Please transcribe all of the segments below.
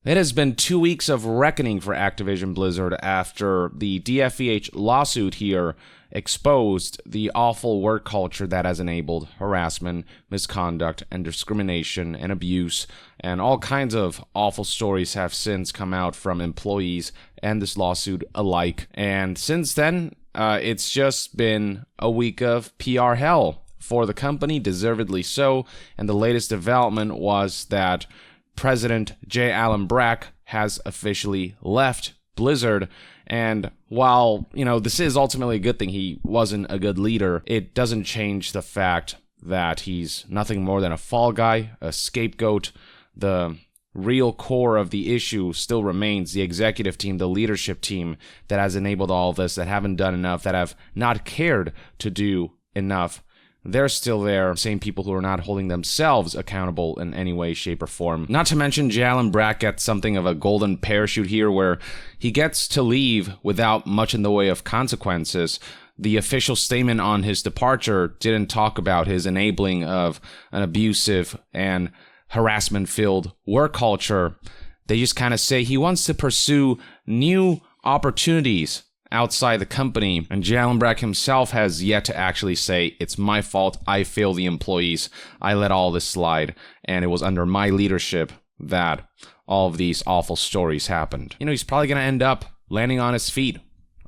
It has been 2 weeks of reckoning for Activision Blizzard after the DFEH lawsuit here exposed the awful work culture that has enabled harassment, misconduct, and discrimination and abuse, and all kinds of awful stories have since come out from employees and this lawsuit alike. And since then, it's just been a week of PR hell for the company, deservedly so, and the latest development was that President J. Allen Brack has officially left Blizzard. And while, this is ultimately a good thing, he wasn't a good leader, it doesn't change the fact that he's nothing more than a fall guy, a scapegoat. The real core of the issue still remains the executive team, the leadership team that has enabled all this, that haven't done enough, that have not cared to do enough. They're still there, same people who are not holding themselves accountable in any way, shape, or form. Not to mention, J. Allen Brack gets something of a golden parachute here where he gets to leave without much in the way of consequences. The official statement on his departure didn't talk about his enabling of an abusive and harassment-filled work culture. They just kind of say he wants to pursue new opportunities outside the company, and J. Allen Brack himself has yet to actually say, it's my fault, I failed the employees, I let all this slide, and it was under my leadership that all of these awful stories happened. He's probably going to end up landing on his feet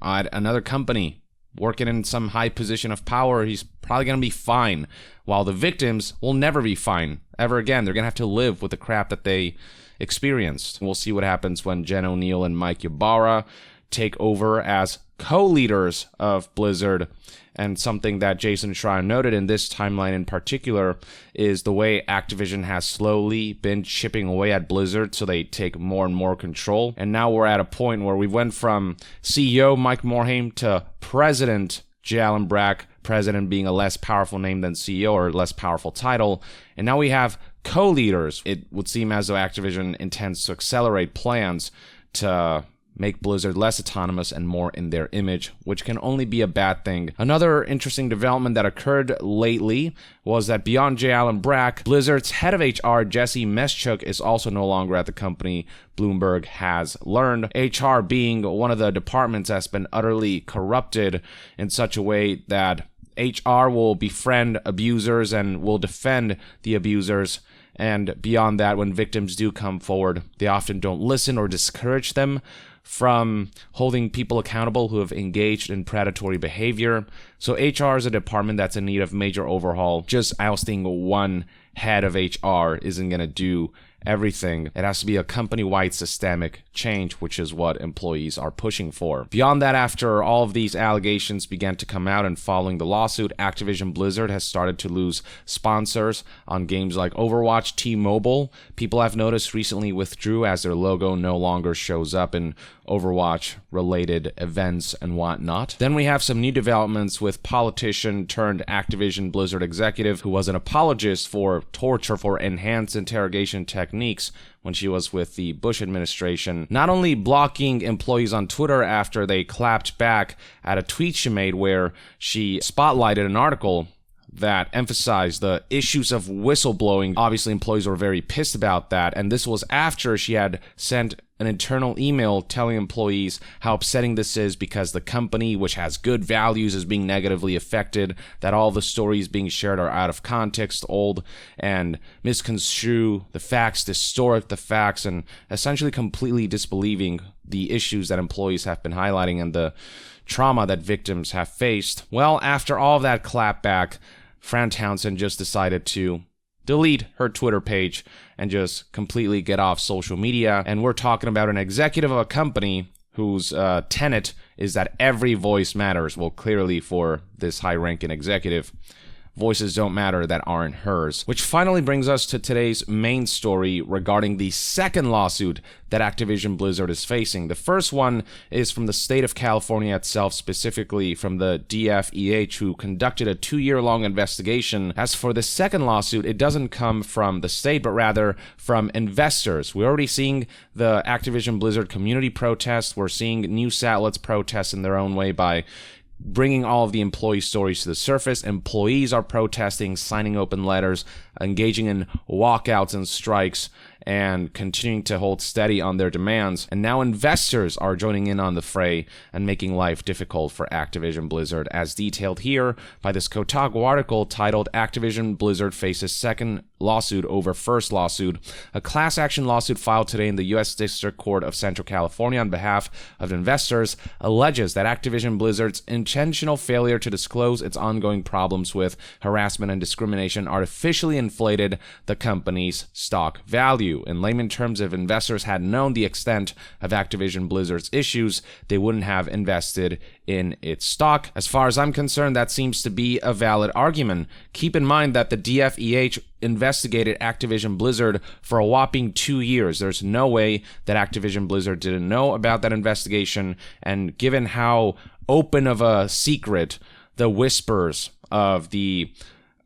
at another company, working in some high position of power. He's probably going to be fine, while the victims will never be fine ever again. They're going to have to live with the crap that they experienced. We'll see what happens when Jen O'Neill and Mike Ybarra take over as co-leaders of Blizzard. And something that Jason Schreier noted in this timeline in particular is the way Activision has slowly been chipping away at Blizzard so they take more and more control. And now we're at a point where we went from CEO Mike Morhaime to President J. Allen Brack, President being a less powerful name than CEO or less powerful title. And now we have co-leaders. It would seem as though Activision intends to accelerate plans to make Blizzard less autonomous and more in their image, which can only be a bad thing. Another interesting development that occurred lately was that beyond J. Allen Brack, Blizzard's head of HR, Jesse Meschuk, is also no longer at the company, Bloomberg has learned. HR being one of the departments that's been utterly corrupted in such a way that HR will befriend abusers and will defend the abusers. And beyond that, when victims do come forward, they often don't listen or discourage them from holding people accountable who have engaged in predatory behavior. So HR is a department that's in need of major overhaul. Just ousting one head of HR isn't going to do everything. It has to be a company-wide systemic change, which is what employees are pushing for. Beyond that, after all of these allegations began to come out and following the lawsuit, Activision Blizzard has started to lose sponsors on games like Overwatch. T-Mobile, people have noticed, recently withdrew as their logo no longer shows up in Overwatch-related events and whatnot. Then we have some new developments with politician turned Activision Blizzard executive who was an apologist for torture for enhanced interrogation techniques when she was with the Bush administration, not only blocking employees on Twitter after they clapped back at a tweet she made where she spotlighted an article that emphasized the issues of whistleblowing. Obviously, employees were very pissed about that, and this was after she had sent an internal email telling employees how upsetting this is because the company, which has good values, is being negatively affected, that all the stories being shared are out of context, old, and misconstrue the facts, distort the facts, and essentially completely disbelieving the issues that employees have been highlighting and the trauma that victims have faced. Well, after all of that clapback, Fran Townsend just decided to delete her Twitter page and just completely get off social media. And we're talking about an executive of a company whose tenet is that every voice matters. Well, clearly for this high-ranking executive, voices don't matter that aren't hers. Which finally brings us to today's main story regarding the second lawsuit that Activision Blizzard is facing. The first one is from the state of California itself, specifically from the DFEH, who conducted a 2-year-long investigation. As for the second lawsuit, it doesn't come from the state, but rather from investors. We're already seeing the Activision Blizzard community protest. We're seeing news outlets protest in their own way by bringing all of the employee stories to the surface. Employees are protesting, signing open letters, engaging in walkouts and strikes, and continuing to hold steady on their demands. And now investors are joining in on the fray and making life difficult for Activision Blizzard, as detailed here by this Kotaku article titled Activision Blizzard Faces Second Lawsuit Over First Lawsuit. A class action lawsuit filed today in the U.S. District Court of Central California on behalf of investors alleges that Activision Blizzard's intentional failure to disclose its ongoing problems with harassment and discrimination artificially inflated the company's stock value. In layman terms, if investors had known the extent of Activision Blizzard's issues, they wouldn't have invested in its stock. As far as I'm concerned, that seems to be a valid argument. Keep in mind that the DFEH investigated Activision Blizzard for a whopping 2 years. There's no way that Activision Blizzard didn't know about that investigation, and given how open of a secret the whispers of the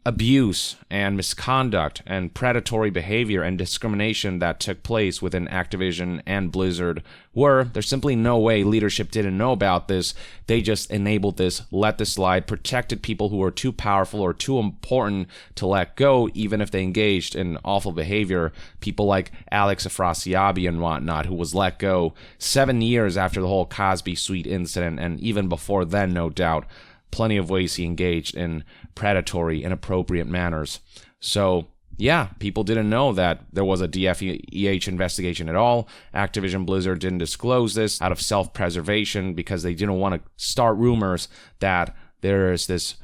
abuse and misconduct and predatory behavior and discrimination that took place within Activision and Blizzard were, there's simply no way leadership didn't know about this. They just enabled this, let this slide, protected people who were too powerful or too important to let go, even if they engaged in awful behavior. People like Alex Afrasiabi and whatnot, who was let go 7 years after the whole Cosby Suite incident, and even before then, no doubt. Plenty of ways he engaged in predatory, inappropriate manners. So, yeah, people didn't know that there was a DFEH investigation at all. Activision Blizzard didn't disclose this out of self-preservation because they didn't want to start rumors that there is this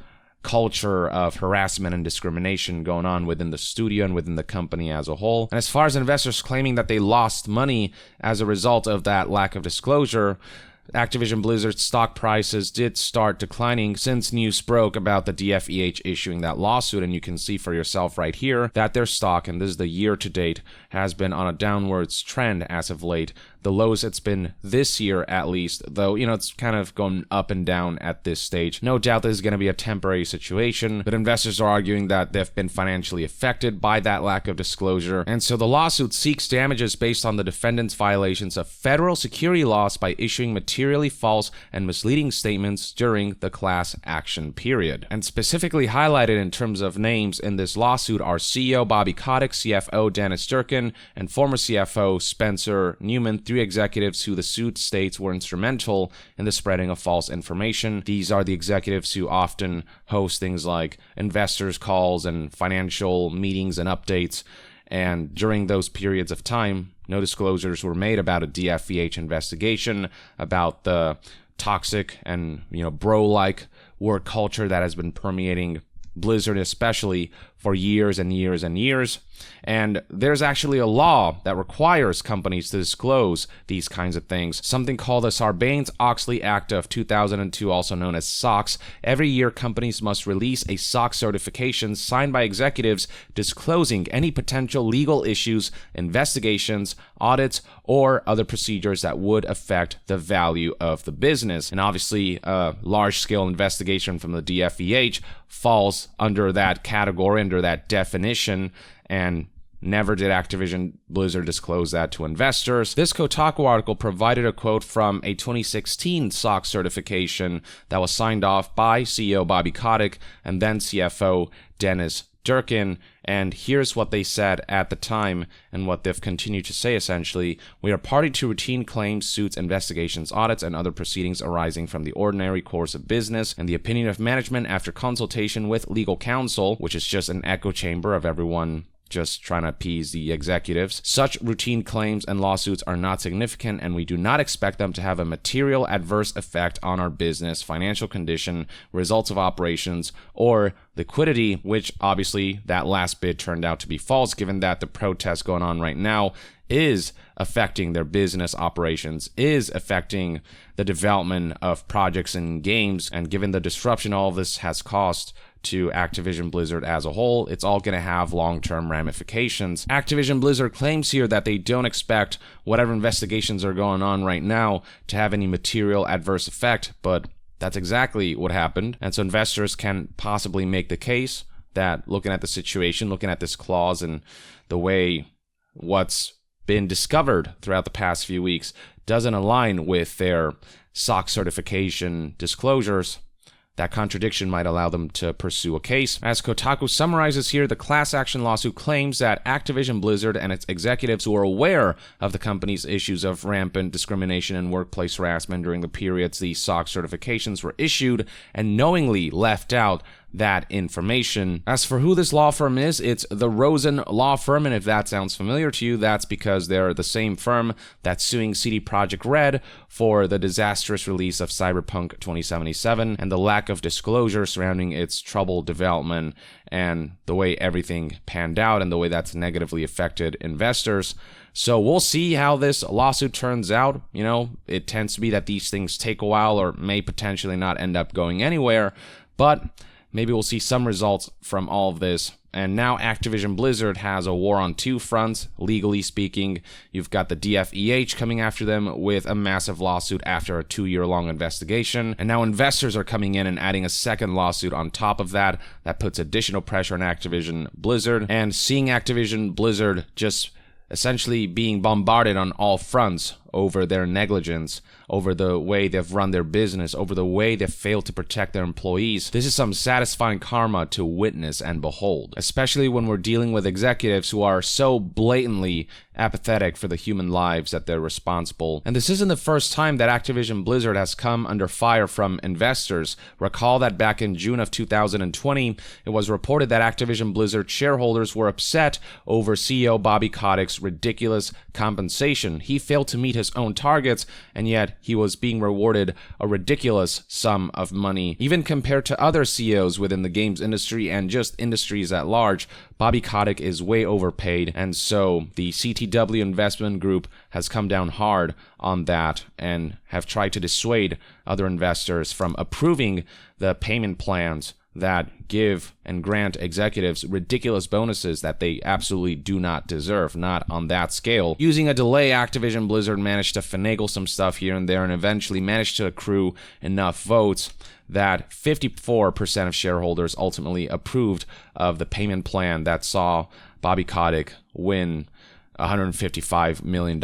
culture of harassment and discrimination going on within the studio and within the company as a whole. And as far as investors claiming that they lost money as a result of that lack of disclosure, Activision Blizzard's stock prices did start declining since news broke about the DFEH issuing that lawsuit, and you can see for yourself right here that their stock, and this is the year to date, has been on a downwards trend as of late. The lowest it's been this year, at least, though, it's kind of going up and down at this stage. No doubt this is going to be a temporary situation, but investors are arguing that they've been financially affected by that lack of disclosure, and so the lawsuit seeks damages based on the defendant's violations of federal security laws by issuing materially false and misleading statements during the class action period. And specifically highlighted in terms of names in this lawsuit are CEO Bobby Kotick, CFO Dennis Durkin, and former CFO Spencer Newman, 3 executives who the suit states were instrumental in the spreading of false information. These are the executives who often host things like investors' calls and financial meetings and updates, and during those periods of time, no disclosures were made about a DFEH investigation, about the toxic and, bro-like work culture that has been permeating Blizzard especially for years and years and years. And there's actually a law that requires companies to disclose these kinds of things, something called the Sarbanes-Oxley Act of 2002, also known as SOX. Every year, companies must release a SOX certification signed by executives disclosing any potential legal issues, investigations, audits, or other procedures that would affect the value of the business. And obviously, a large-scale investigation from the DFEH falls under that category, under that definition, and never did Activision Blizzard disclose that to investors. This Kotaku article provided a quote from a 2016 SOX certification that was signed off by CEO Bobby Kotick and then CFO Dennis Durkin, and here's what they said at the time and what they've continued to say essentially. We are party to routine claims, suits, investigations, audits, and other proceedings arising from the ordinary course of business and the opinion of management after consultation with legal counsel, which is just an echo chamber of everyone just trying to appease the executives. Such routine claims and lawsuits are not significant, and we do not expect them to have a material adverse effect on our business, financial condition, results of operations, or liquidity, which obviously that last bit turned out to be false, given that the protest going on right now is affecting their business operations, is affecting the development of projects and games, and given the disruption all of this has caused to Activision Blizzard as a whole, it's all going to have long-term ramifications. Activision Blizzard claims here that they don't expect whatever investigations are going on right now to have any material adverse effect, but that's exactly what happened. And so investors can possibly make the case that looking at the situation, looking at this clause and the way what's been discovered throughout the past few weeks doesn't align with their SOX certification disclosures, that contradiction might allow them to pursue a case. As Kotaku summarizes here, the class action lawsuit claims that Activision Blizzard and its executives were aware of the company's issues of rampant discrimination and workplace harassment during the periods the SOC certifications were issued and knowingly left out that information. As for who this law firm is, it's the Rosen Law Firm, and if that sounds familiar to you, that's because they're the same firm that's suing CD Projekt Red for the disastrous release of Cyberpunk 2077 and the lack of disclosure surrounding its troubled development and the way everything panned out and the way that's negatively affected investors. So we'll see how this lawsuit turns out. You know, it tends to be that these things take a while or may potentially not end up going anywhere, but maybe we'll see some results from all of this. And now Activision Blizzard has a war on two fronts, legally speaking. You've got the DFEH coming after them with a massive lawsuit after a 2-year-long investigation. And now investors are coming in and adding a second lawsuit on top of that. That puts additional pressure on Activision Blizzard. And seeing Activision Blizzard just essentially being bombarded on all fronts over their negligence, over the way they've run their business, over the way they've failed to protect their employees. This is some satisfying karma to witness and behold, especially when we're dealing with executives who are so blatantly apathetic for the human lives that they're responsible. And this isn't the first time that Activision Blizzard has come under fire from investors. Recall that back in June of 2020, it was reported that Activision Blizzard shareholders were upset over CEO Bobby Kotick's ridiculous compensation. He failed to meet his own targets, and yet he was being rewarded a ridiculous sum of money. Even compared to other CEOs within the games industry and just industries at large, Bobby Kotick is way overpaid, and so the CTW investment group has come down hard on that and have tried to dissuade other investors from approving the payment plans that give and grant executives ridiculous bonuses that they absolutely do not deserve, not on that scale. Using a delay, Activision Blizzard managed to finagle some stuff here and there and eventually managed to accrue enough votes that 54% of shareholders ultimately approved of the payment plan that saw Bobby Kotick win $155 million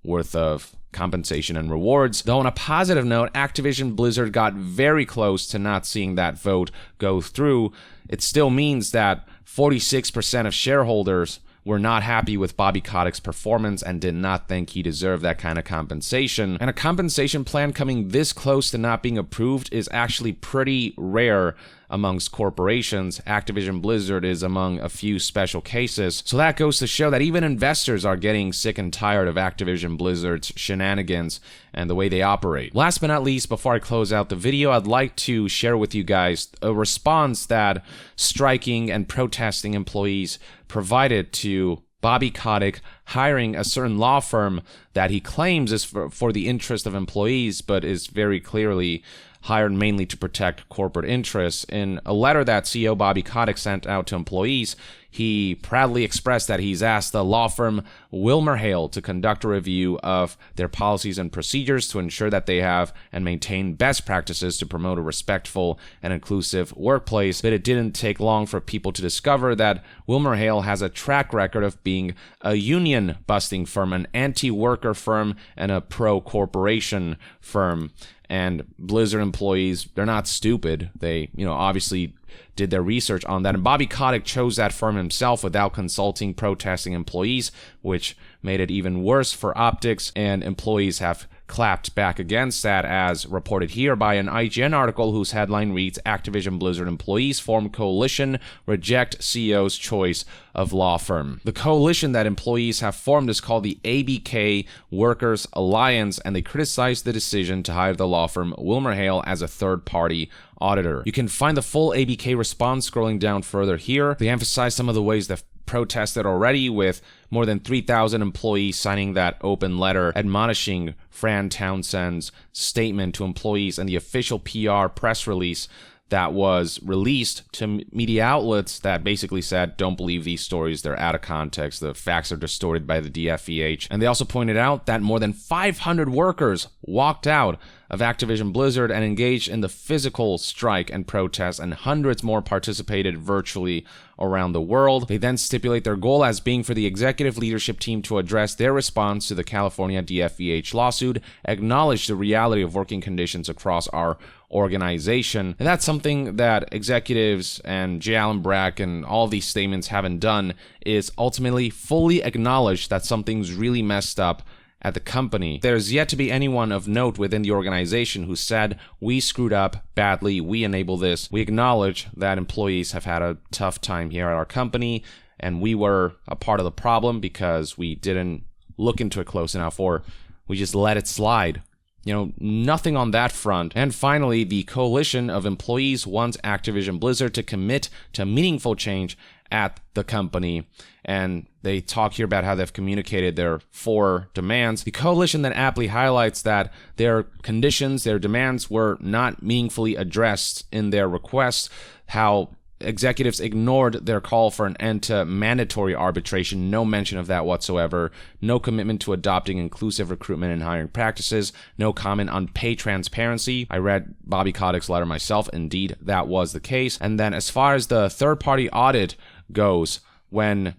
worth of compensation and rewards. Though on a positive note, Activision Blizzard got very close to not seeing that vote go through. It still means that 46% of shareholders were not happy with Bobby Kotick's performance and did not think he deserved that kind of compensation. And a compensation plan coming this close to not being approved is actually pretty rare amongst corporations. Activision Blizzard is among a few special cases. So that goes to show that even investors are getting sick and tired of Activision Blizzard's shenanigans and the way they operate. Last but not least, before I close out the video, I'd like to share with you guys a response that striking and protesting employees provided to Bobby Kotick hiring a certain law firm that he claims is for the interest of employees, but is very clearly hired mainly to protect corporate interests. In a letter that CEO Bobby Kotick sent out to employees, he proudly expressed that he's asked the law firm WilmerHale to conduct a review of their policies and procedures to ensure that they have and maintain best practices to promote a respectful and inclusive workplace. But it didn't take long for people to discover that WilmerHale has a track record of being a union-busting firm, an anti-worker firm, and a pro-corporation firm. And Blizzard employees, they're not stupid. They, obviously did their research on that. And Bobby Kotick chose that firm himself without consulting protesting employees, which made it even worse for optics. And employees have clapped back against that, as reported here by an IGN article whose headline reads, Activision Blizzard employees form coalition, reject CEO's choice of law firm. The coalition that employees have formed is called the ABK Workers Alliance, and they criticize the decision to hire the law firm WilmerHale as a third-party auditor. You can find the full ABK response scrolling down further here. They emphasize some of the ways they've protested already, with more than 3,000 employees signing that open letter admonishing Fran Townsend's statement to employees and the official PR press release that was released to media outlets that basically said, don't believe these stories, they're out of context, the facts are distorted by the DFEH. And they also pointed out that more than 500 workers walked out of Activision Blizzard and engaged in the physical strike and protest, and hundreds more participated virtually around the world. They then stipulate their goal as being for the executive leadership team to address their response to the California DFVH lawsuit, acknowledge the reality of working conditions across our organization. And that's something that executives and J. Allen Brack and all these statements haven't done, is ultimately fully acknowledge that something's really messed up at the company. There's yet to be anyone of note within the organization who said, we screwed up badly, we enable this. We acknowledge that employees have had a tough time here at our company, and we were a part of the problem because we didn't look into it close enough, or we just let it slide. You know, nothing on that front. And finally, the coalition of employees wants Activision Blizzard to commit to meaningful change at the company. And they talk here about how they've communicated their 4 demands. The coalition then aptly highlights that their conditions, their demands were not meaningfully addressed in their requests, how executives ignored their call for an end to mandatory arbitration, no mention of that whatsoever, no commitment to adopting inclusive recruitment and hiring practices, no comment on pay transparency. I read Bobby Kotick's letter myself, indeed that was the case. And then as far as the third-party audit goes, when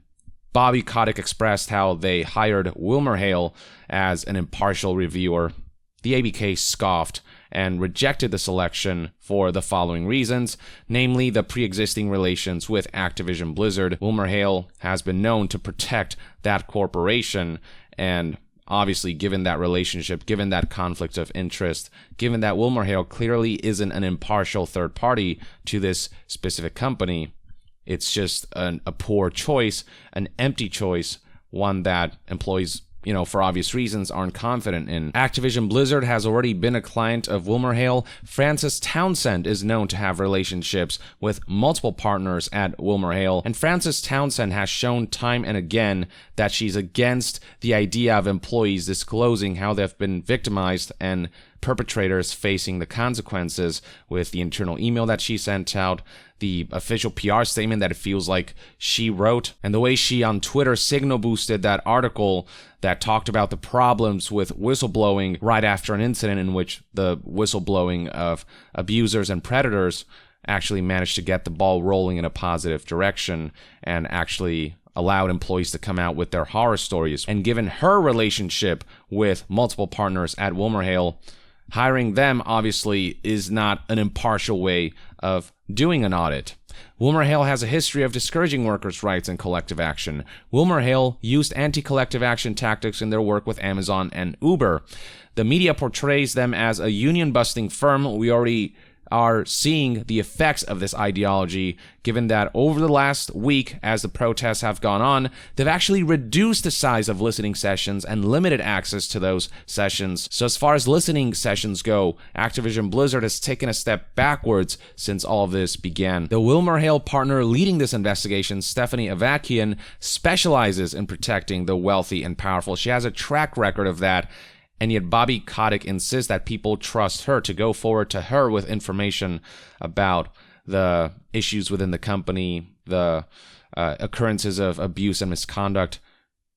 Bobby Kotick expressed how they hired WilmerHale as an impartial reviewer, the ABK scoffed and rejected the selection for the following reasons, namely the pre-existing relations with Activision Blizzard. WilmerHale has been known to protect that corporation, and obviously given that relationship, given that conflict of interest, given that WilmerHale clearly isn't an impartial third party to this specific company, it's just a poor choice, an empty choice, one that employees, you know, for obvious reasons, aren't confident in. Activision Blizzard has already been a client of WilmerHale. Frances Townsend is known to have relationships with multiple partners at WilmerHale, and Frances Townsend has shown time and again that she's against the idea of employees disclosing how they've been victimized and perpetrators facing the consequences, with the internal email that she sent out, the official PR statement that it feels like she wrote, and the way she on Twitter signal boosted that article that talked about the problems with whistleblowing right after an incident in which the whistleblowing of abusers and predators actually managed to get the ball rolling in a positive direction and actually allowed employees to come out with their horror stories. And given her relationship with multiple partners at WilmerHale, hiring them obviously is not an impartial way of doing an audit. WilmerHale has a history of discouraging workers' rights and collective action. WilmerHale used anti-collective action tactics in their work with Amazon and Uber. The media portrays them as a union-busting firm. We already are seeing the effects of this ideology, given that over the last week, as the protests have gone on, they've actually reduced the size of listening sessions and limited access to those sessions. So as far as listening sessions go, Activision Blizzard has taken a step backwards since all of this began. The WilmerHale partner leading this investigation, Stephanie Avakian, specializes in protecting the wealthy and powerful. She has a track record of that. And yet Bobby Kotick insists that people trust her to go forward to her with information about the issues within the company, the occurrences of abuse and misconduct,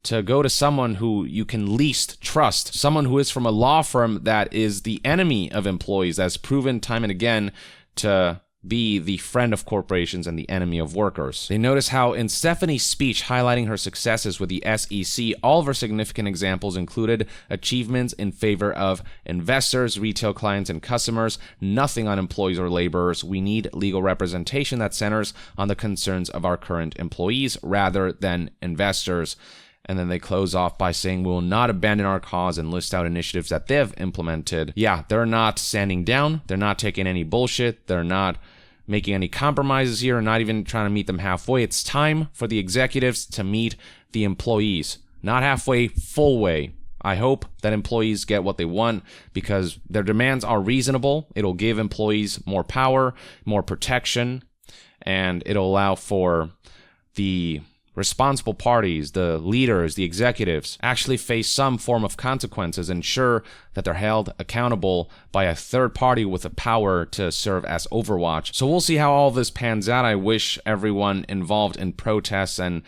to go to someone who you can least trust, someone who is from a law firm that is the enemy of employees, that's proven time and again to be the friend of corporations and the enemy of workers. They notice how in Stephanie's speech highlighting her successes with the SEC, all of her significant examples included achievements in favor of investors, retail clients, and customers, nothing on employees or laborers. We need legal representation that centers on the concerns of our current employees rather than investors. And then they close off by saying, we will not abandon our cause, and list out initiatives that they've implemented. Yeah, they're not standing down. They're not taking any bullshit. They're not making any compromises here, and not even trying to meet them halfway. It's time for the executives to meet the employees. Not halfway, full way. I hope that employees get what they want because their demands are reasonable. It'll give employees more power, more protection, and it'll allow for the responsible parties, the leaders, the executives, actually face some form of consequences, ensure that they're held accountable by a third party with the power to serve as Overwatch. So we'll see how all this pans out. I wish everyone involved in protests and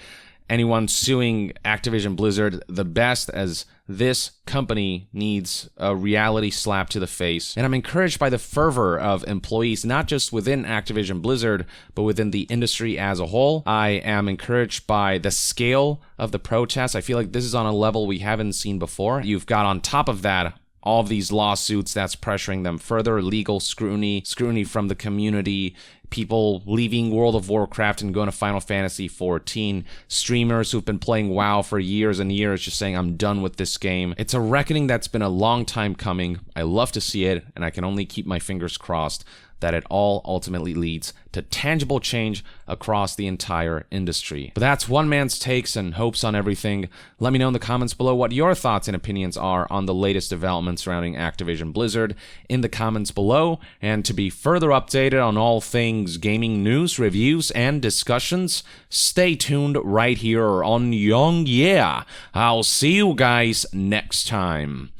anyone suing Activision Blizzard the best, as this company needs a reality slap to the face. And I'm encouraged by the fervor of employees, not just within Activision Blizzard, but within the industry as a whole. I am encouraged by the scale of the protests. I feel like this is on a level we haven't seen before. You've got on top of that all of these lawsuits that's pressuring them further, legal scrutiny from the community, people leaving World of Warcraft and going to Final Fantasy XIV, streamers who've been playing WoW for years and years just saying, I'm done with this game. It's a reckoning that's been a long time coming. I love to see it, and I can only keep my fingers crossed that it all ultimately leads to tangible change across the entire industry. But that's one man's takes and hopes on everything. Let me know in the comments below what your thoughts and opinions are on the latest developments surrounding Activision Blizzard in the comments below. And to be further updated on all things gaming news, reviews, and discussions, stay tuned right here on Young Yeah. I'll see you guys next time.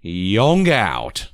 Young out.